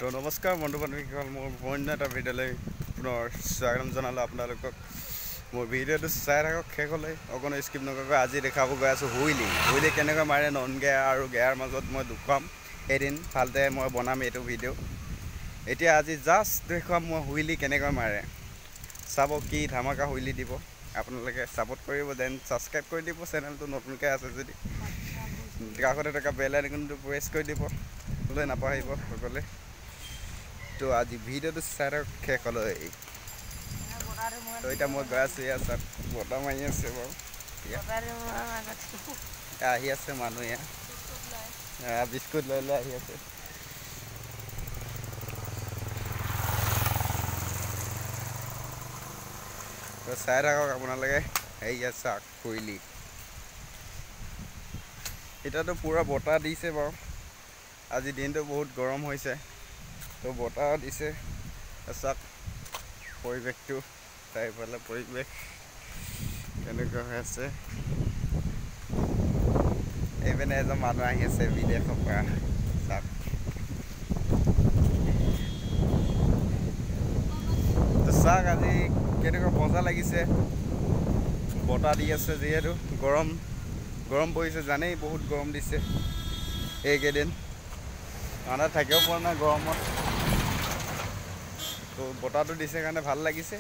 তো নমস্কাৰ বন্ধু বান্ধৱীসকল, মোৰ অন্য এটা ভিডিঅ'লৈ পুনৰ স্বাগতম জনালোঁ আপোনালোকক। মোৰ ভিডিঅ'টো চাই থাকক শেষলৈ, অকণো স্কিপ নকৰাকৈ। আজি দেখাব গৈ আছোঁ হুইলি কেনেকৈ মাৰে নন গেয়াৰ আৰু গেয়াৰ মাজত মই দেখুৱাম। এদিন ভালতে মই বনাম এইটো ভিডিঅ'। এতিয়া আজি জাষ্ট দেখুৱাম মই হুইলি কেনেকৈ মাৰে। চাব কি ধামাকা হুইলি দিব। আপোনালোকে ছাপোৰ্ট কৰিব, দেন ছাবস্ক্ৰাইব কৰি দিব চেনেলটো নতুনকৈ আছে যদি। কাষতে থকা বেল আইকনটো প্ৰেছ কৰি দিব, লৈ নাপাহৰিব সকলোৱে। তো আজি ভিডিঅ'টো চাই থাকক শেষলৈ। তো এতিয়া মই গৈ আছোঁ, ইয়াত চাওক বতাহ মাৰি আছে বাৰু। আহি আছে মানুহ, ইয়াত বিস্কুট লৈ লৈ আহি আছে। তো চাই থাকক আপোনালোকে। ইয়াত চাওক হুইলি। এতিয়াতো পূৰা বতাহ দিছে বাৰু, আজি দিনটো বহুত গৰম হৈছে, তো বতাহ দিছে। চাওক পৰিৱেশটো, চাৰিওফালে পৰিৱেশ কেনেকুৱা হৈ আছে। এইপিনে এজন মানুহ আহি আছে বিদেশৰ পৰা, চাওক। তো চাওক আজি কেনেকুৱা মজা লাগিছে। বতাহ দি আছে যিহেতু, গৰম পৰিছে, জানেই বহুত গৰম দিছে এইকেইদিন। মানুহ থাকিব পৰা নাই গৰমত। তো বতাহটো দিছে কাৰণে ভাল লাগিছে,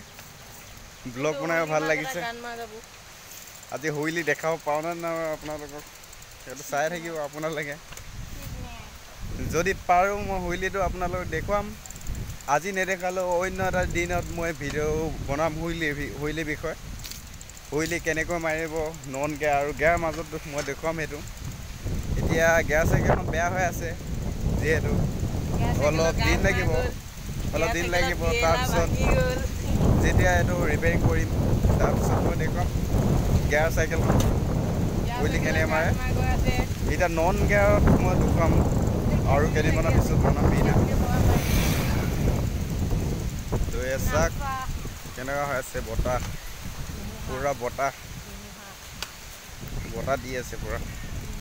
ব্লগ বনাইও ভাল লাগিছে। আজি হুইলি দেখাব পাওঁ নে নাই আপোনালোকক, সেইটো চাই থাকিব আপোনালোকে। যদি পাৰোঁ মই হুইলিটো আপোনালোকক দেখুৱাম। আজি নেদেখালেও অন্য এটা দিনত মই ভিডিঅ' বনাম হুইলিৰ বিষয়ে। হুইলি কেনেকৈ মাৰিব নন গেয়াৰ আৰু গেয়াৰ মাজত মই দেখুৱাম সেইটো। এতিয়া গেয়াৰ চাইকেলখন বেয়া হৈ আছে যিহেতু, অলপ দিন লাগিব। তাৰপিছত যেতিয়া এইটো ৰিপেয়াৰিং কৰিম, তাৰপিছত মই দেখুৱাম গেয়াৰ চাইকেলখন হুইলি কেনেকৈ মাৰে। এতিয়া নন গেয়াৰত মই দেখুৱাম আৰু কেইদিনমানৰ পিছত বনাম ভিডিঅ'। তো এই চাওক কেনেকুৱা হৈ আছে, বতাহ পূৰা বতাহ দি আছে পূৰা।